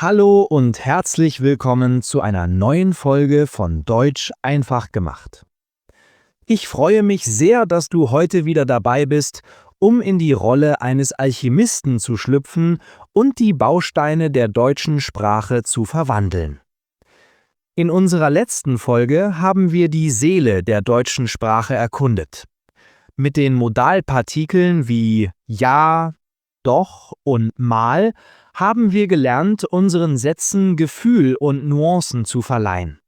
Hallo und herzlich willkommen zu einer neuen Folge von Deutsch einfach gemacht. Ich freue mich sehr, dass du heute wieder dabei bist, um in die Rolle eines Alchemisten zu schlüpfen und die Bausteine der deutschen Sprache zu verwandeln. In unserer letzten Folge haben wir die Seele der deutschen Sprache erkundet. Mit den Modalpartikeln wie ja, doch und mal haben wir gelernt, unseren Sätzen Gefühl und Nuancen zu verleihen.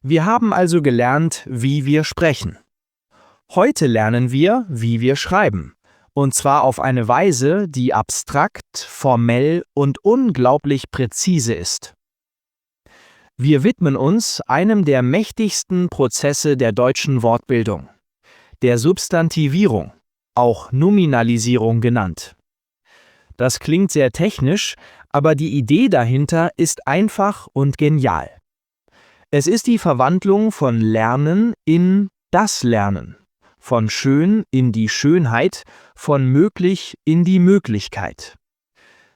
Wir haben also gelernt, wie wir sprechen. Heute lernen wir, wie wir schreiben, und zwar auf eine Weise, die abstrakt, formell und unglaublich präzise ist. Wir widmen uns einem der mächtigsten Prozesse der deutschen Wortbildung, der Substantivierung, auch Nominalisierung genannt. Das klingt sehr technisch, aber die Idee dahinter ist einfach und genial. Es ist die Verwandlung von Lernen in das Lernen, von schön in die Schönheit, von möglich in die Möglichkeit.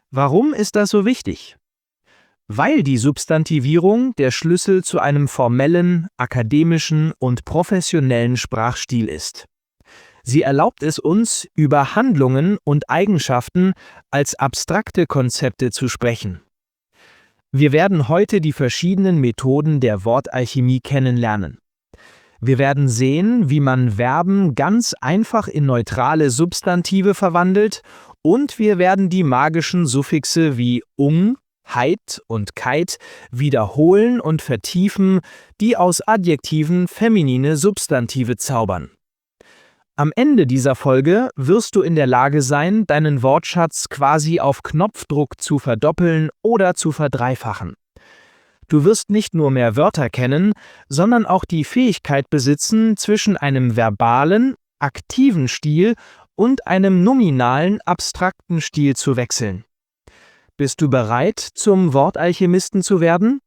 Warum ist das so wichtig? Weil die Substantivierung der Schlüssel zu einem formellen, akademischen und professionellen Sprachstil ist. Sie erlaubt es uns, über Handlungen und Eigenschaften als abstrakte Konzepte zu sprechen. Wir werden heute die verschiedenen Methoden der Wortalchemie kennenlernen. Wir werden sehen, wie man Verben ganz einfach in neutrale Substantive verwandelt, und wir werden die magischen Suffixe wie ung, heit und keit wiederholen und vertiefen, die aus Adjektiven feminine Substantive zaubern. Am Ende dieser Folge wirst du in der Lage sein, deinen Wortschatz quasi auf Knopfdruck zu verdoppeln oder zu verdreifachen. Du wirst nicht nur mehr Wörter kennen, sondern auch die Fähigkeit besitzen, zwischen einem verbalen, aktiven Stil und einem nominalen, abstrakten Stil zu wechseln. Bist du bereit, zum Wortalchemisten zu werden?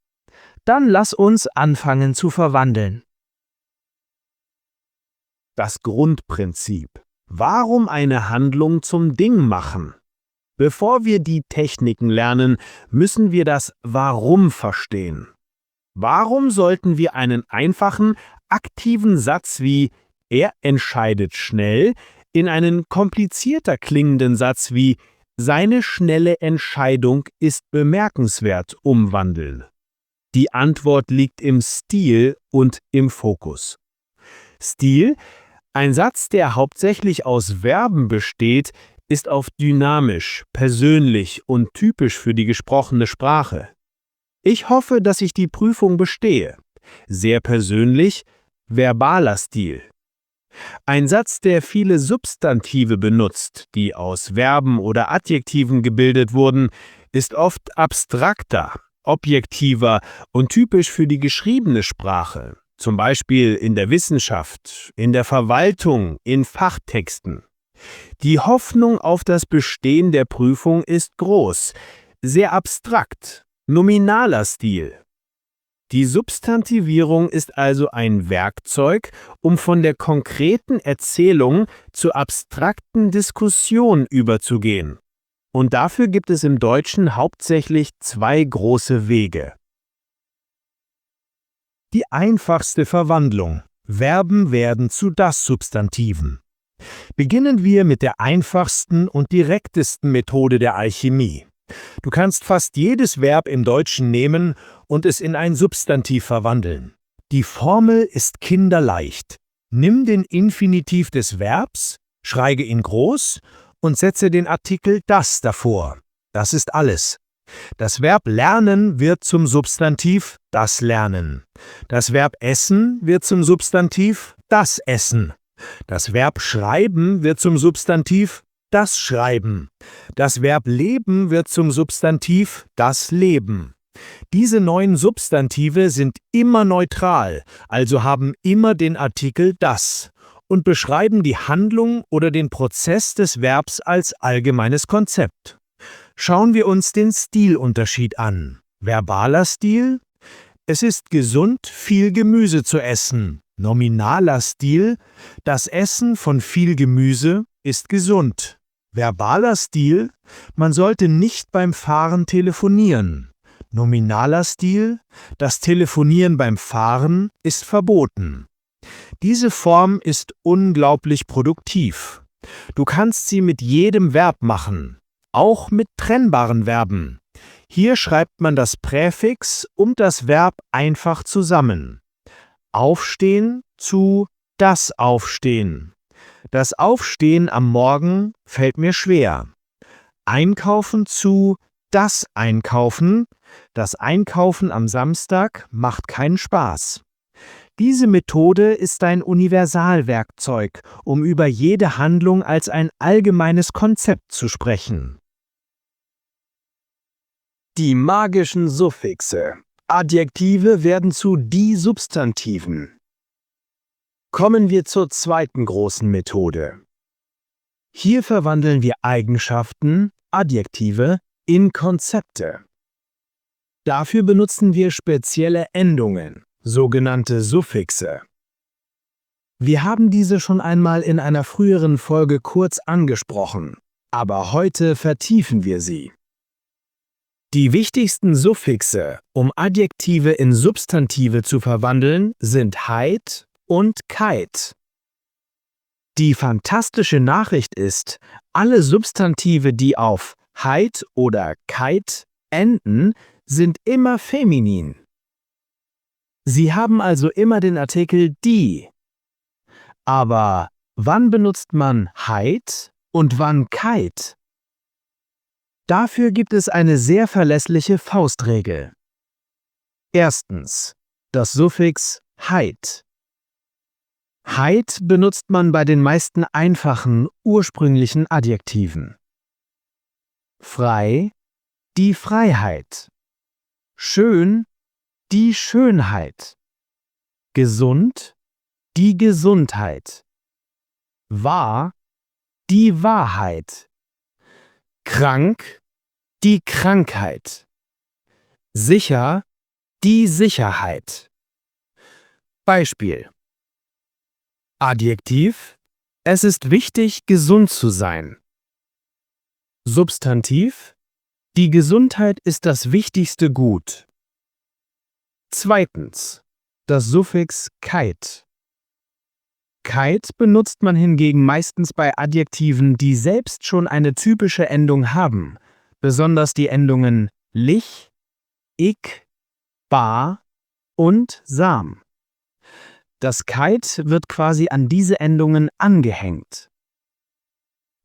Dann lass uns anfangen zu verwandeln. Das Grundprinzip. Warum eine Handlung zum Ding machen? Bevor wir die Techniken lernen, müssen wir das Warum verstehen. Warum sollten wir einen einfachen, aktiven Satz wie er entscheidet schnell in einen komplizierter klingenden Satz wie seine schnelle Entscheidung ist bemerkenswert umwandeln? Die Antwort liegt im Stil und im Fokus. Stil: Ein Satz, der hauptsächlich aus Verben besteht, ist oft dynamisch, persönlich und typisch für die gesprochene Sprache. Ich hoffe, dass ich die Prüfung bestehe. Sehr persönlich, verbaler Stil. Ein Satz, der viele Substantive benutzt, die aus Verben oder Adjektiven gebildet wurden, ist oft abstrakter, objektiver und typisch für die geschriebene Sprache. Zum Beispiel in der Wissenschaft, in der Verwaltung, in Fachtexten. Die Hoffnung auf das Bestehen der Prüfung ist groß, sehr abstrakt, nominaler Stil. Die Substantivierung ist also ein Werkzeug, um von der konkreten Erzählung zur abstrakten Diskussion überzugehen. Und dafür gibt es im Deutschen hauptsächlich zwei große Wege. Die einfachste Verwandlung. Verben werden zu Das-Substantiven. Beginnen wir mit der einfachsten und direktesten Methode der Alchemie. Du kannst fast jedes Verb im Deutschen nehmen und es in ein Substantiv verwandeln. Die Formel ist kinderleicht. Nimm den Infinitiv des Verbs, schreibe ihn groß und setze den Artikel das davor. Das ist alles. Das Verb lernen wird zum Substantiv das Lernen. Das Verb essen wird zum Substantiv das Essen. Das Verb schreiben wird zum Substantiv das Schreiben. Das Verb leben wird zum Substantiv das Leben. Diese 9 Substantive sind immer neutral, also haben immer den Artikel das und beschreiben die Handlung oder den Prozess des Verbs als allgemeines Konzept. Schauen wir uns den Stilunterschied an. Verbaler Stil: Es ist gesund, viel Gemüse zu essen. Nominaler Stil: Das Essen von viel Gemüse ist gesund. Verbaler Stil: Man sollte nicht beim Fahren telefonieren. Nominaler Stil: Das Telefonieren beim Fahren ist verboten. Diese Form ist unglaublich produktiv. Du kannst sie mit jedem Verb machen, auch mit trennbaren Verben. Hier schreibt man das Präfix und das Verb einfach zusammen. Aufstehen zu das Aufstehen. Das Aufstehen am Morgen fällt mir schwer. Einkaufen zu das Einkaufen. Das Einkaufen am Samstag macht keinen Spaß. Diese Methode ist ein Universalwerkzeug, um über jede Handlung als ein allgemeines Konzept zu sprechen. Die magischen Suffixe. Adjektive werden zu die Substantiven. Kommen wir zur zweiten großen Methode. Hier verwandeln wir Eigenschaften, Adjektive, in Konzepte. Dafür benutzen wir spezielle Endungen, sogenannte Suffixe. Wir haben diese schon einmal in einer früheren Folge kurz angesprochen, aber heute vertiefen wir sie. Die wichtigsten Suffixe, um Adjektive in Substantive zu verwandeln, sind heit und keit. Die fantastische Nachricht ist, alle Substantive, die auf heit oder keit enden, sind immer feminin. Sie haben also immer den Artikel die. Aber wann benutzt man heit und wann keit? Dafür gibt es eine sehr verlässliche Faustregel. Erstens, das Suffix heit. Heit benutzt man bei den meisten einfachen, ursprünglichen Adjektiven. Frei, die Freiheit. Schön, die Schönheit. Gesund, die Gesundheit. Wahr, die Wahrheit. Krank, die Krankheit. Sicher, die Sicherheit. Beispiel: Adjektiv: Es ist wichtig, gesund zu sein. Substantiv: Die Gesundheit ist das wichtigste Gut. Zweitens, das Suffix keit. Keit benutzt man hingegen meistens bei Adjektiven, die selbst schon eine typische Endung haben, besonders die Endungen lich, ik, bar und sam. Das keit wird quasi an diese Endungen angehängt.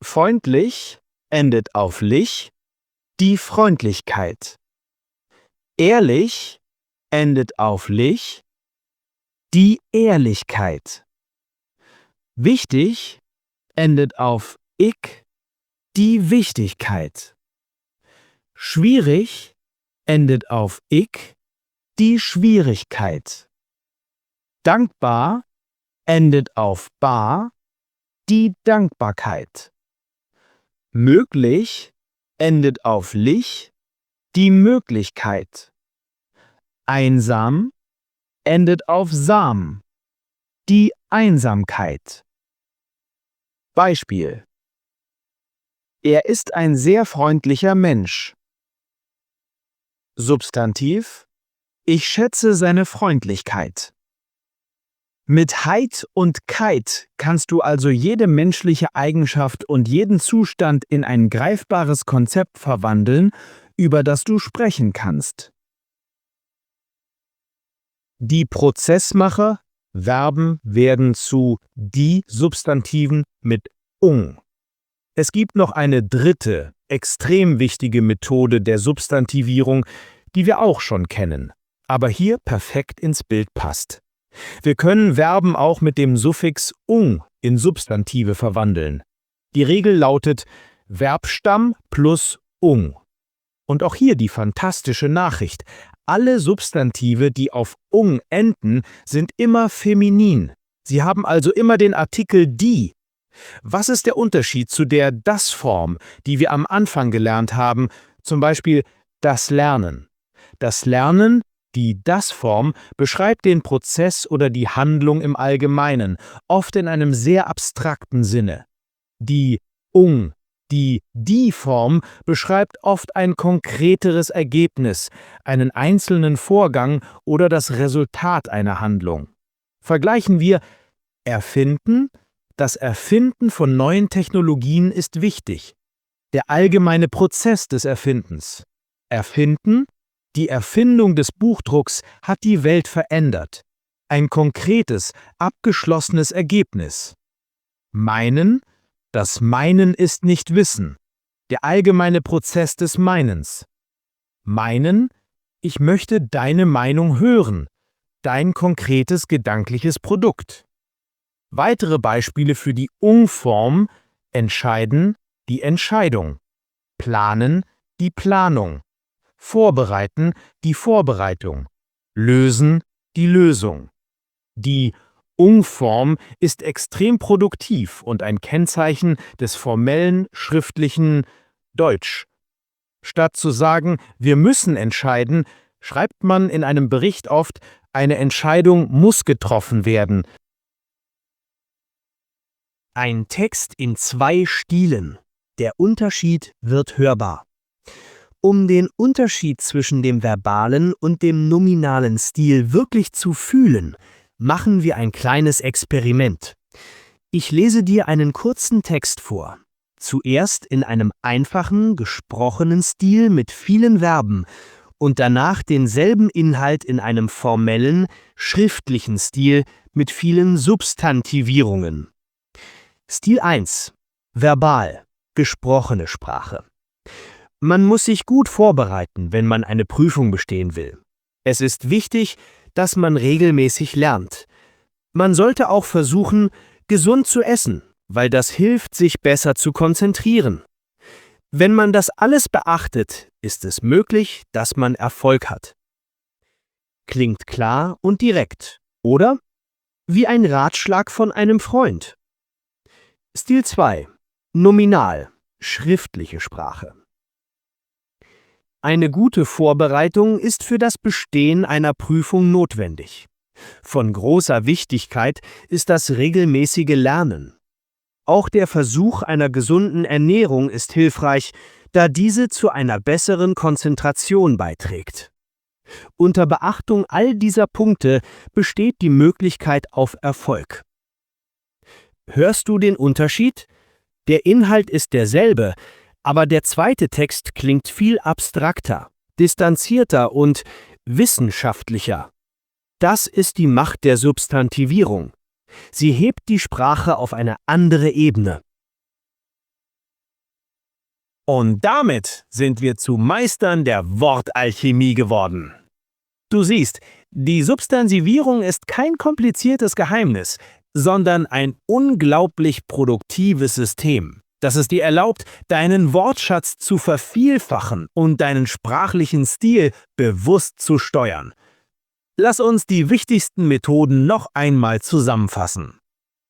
Freundlich endet auf lich, die Freundlichkeit. Ehrlich endet auf lich, die Ehrlichkeit. Wichtig endet auf ik, die Wichtigkeit. Schwierig endet auf ik, die Schwierigkeit. Dankbar endet auf bar, die Dankbarkeit. Möglich endet auf lich, die Möglichkeit. Einsam endet auf sam, die Einsamkeit. Beispiel: Er ist ein sehr freundlicher Mensch. Substantiv: Ich schätze seine Freundlichkeit. Mit heit und keit kannst du also jede menschliche Eigenschaft und jeden Zustand in ein greifbares Konzept verwandeln, über das du sprechen kannst. Die Prozessmacher, Verben werden zu die Substantiven mit ung. Es gibt noch eine dritte, extrem wichtige Methode der Substantivierung, die wir auch schon kennen, aber hier perfekt ins Bild passt. Wir können Verben auch mit dem Suffix ung in Substantive verwandeln. Die Regel lautet Verbstamm plus ung. Und auch hier die fantastische Nachricht: Alle Substantive, die auf ung enden, sind immer feminin. Sie haben also immer den Artikel die. Was ist der Unterschied zu der das-Form, die wir am Anfang gelernt haben, zum Beispiel das Lernen? Das Lernen, die das-Form, beschreibt den Prozess oder die Handlung im Allgemeinen, oft in einem sehr abstrakten Sinne. Die ung, Die Die-Form beschreibt oft ein konkreteres Ergebnis, einen einzelnen Vorgang oder das Resultat einer Handlung. Vergleichen wir erfinden. Das Erfinden von neuen Technologien ist wichtig. Der allgemeine Prozess des Erfindens. Erfinden. Die Erfindung des Buchdrucks hat die Welt verändert. Ein konkretes, abgeschlossenes Ergebnis. Meinen. Das Meinen ist nicht Wissen. Der allgemeine Prozess des Meinens. Meinen. Ich möchte deine Meinung hören. Dein konkretes gedankliches Produkt. Weitere Beispiele für die Ung-Form: entscheiden, die Entscheidung. Planen, die Planung. Vorbereiten, die Vorbereitung. Lösen, die Lösung. Die Ung-Form ist extrem produktiv und ein Kennzeichen des formellen, schriftlichen Deutsch. Statt zu sagen, wir müssen entscheiden, schreibt man in einem Bericht oft, eine Entscheidung muss getroffen werden. Ein Text in 2 Stilen. Der Unterschied wird hörbar. Um den Unterschied zwischen dem verbalen und dem nominalen Stil wirklich zu fühlen, machen wir ein kleines Experiment. Ich lese dir einen kurzen Text vor. Zuerst in einem einfachen, gesprochenen Stil mit vielen Verben und danach denselben Inhalt in einem formellen, schriftlichen Stil mit vielen Substantivierungen. Stil 1. Verbal, gesprochene Sprache. Man muss sich gut vorbereiten, wenn man eine Prüfung bestehen will. Es ist wichtig, dass man regelmäßig lernt. Man sollte auch versuchen, gesund zu essen, weil das hilft, sich besser zu konzentrieren. Wenn man das alles beachtet, ist es möglich, dass man Erfolg hat. Klingt klar und direkt, oder? Wie ein Ratschlag von einem Freund. Stil 2. Nominal, schriftliche Sprache. Eine gute Vorbereitung ist für das Bestehen einer Prüfung notwendig. Von großer Wichtigkeit ist das regelmäßige Lernen. Auch der Versuch einer gesunden Ernährung ist hilfreich, da diese zu einer besseren Konzentration beiträgt. Unter Beachtung all dieser Punkte besteht die Möglichkeit auf Erfolg. Hörst du den Unterschied? Der Inhalt ist derselbe, aber der zweite Text klingt viel abstrakter, distanzierter und wissenschaftlicher. Das ist die Macht der Substantivierung. Sie hebt die Sprache auf eine andere Ebene. Und damit sind wir zu Meistern der Wortalchemie geworden. Du siehst, die Substantivierung ist kein kompliziertes Geheimnis, sondern ein unglaublich produktives System, das es dir erlaubt, deinen Wortschatz zu vervielfachen und deinen sprachlichen Stil bewusst zu steuern. Lass uns die wichtigsten Methoden noch einmal zusammenfassen.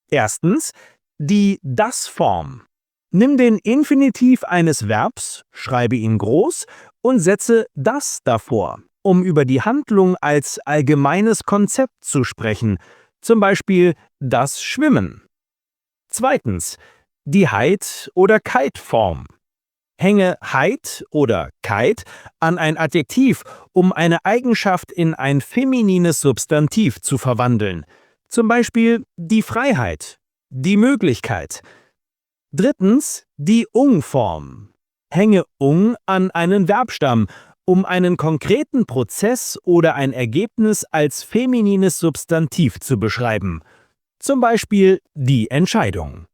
Erstens, die Das-Form. Nimm den Infinitiv eines Verbs, schreibe ihn groß und setze das davor, um über die Handlung als allgemeines Konzept zu sprechen, zum Beispiel das Schwimmen. Zweitens, die Heit- oder Kite-Form. Hänge Heit oder Kite an ein Adjektiv, um eine Eigenschaft in ein feminines Substantiv zu verwandeln, zum Beispiel die Freiheit, die Möglichkeit. Drittens, die Ung-Form. Hänge Ung an einen Verbstamm, um einen konkreten Prozess oder ein Ergebnis als feminines Substantiv zu beschreiben, zum Beispiel die Entscheidung.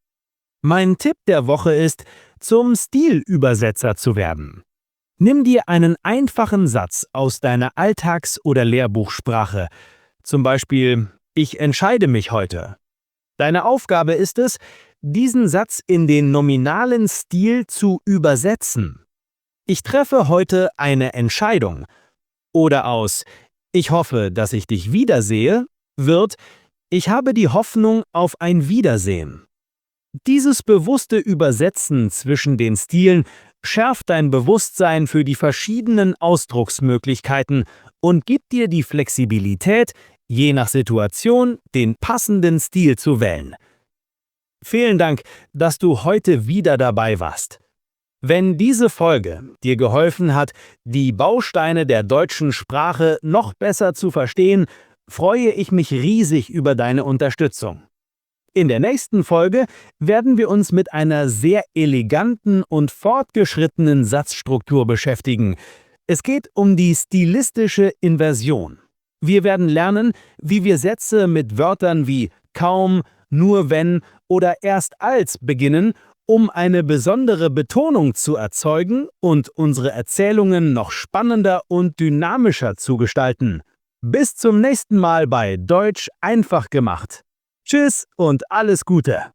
Mein Tipp der Woche ist, zum Stilübersetzer zu werden. Nimm dir einen einfachen Satz aus deiner Alltags- oder Lehrbuchsprache, zum Beispiel Ich entscheide mich heute. Deine Aufgabe ist es, diesen Satz in den nominalen Stil zu übersetzen. Ich treffe heute eine Entscheidung. Oder aus Ich hoffe, dass ich dich wiedersehe wird Ich habe die Hoffnung auf ein Wiedersehen. Dieses bewusste Übersetzen zwischen den Stilen schärft dein Bewusstsein für die verschiedenen Ausdrucksmöglichkeiten und gibt dir die Flexibilität, je nach Situation den passenden Stil zu wählen. Vielen Dank, dass du heute wieder dabei warst. Wenn diese Folge dir geholfen hat, die Bausteine der deutschen Sprache noch besser zu verstehen, freue ich mich riesig über deine Unterstützung. In der nächsten Folge werden wir uns mit einer sehr eleganten und fortgeschrittenen Satzstruktur beschäftigen. Es geht um die stilistische Inversion. Wir werden lernen, wie wir Sätze mit Wörtern wie kaum, nur wenn oder erst als beginnen, um eine besondere Betonung zu erzeugen und unsere Erzählungen noch spannender und dynamischer zu gestalten. Bis zum nächsten Mal bei Deutsch einfach gemacht. Tschüss und alles Gute!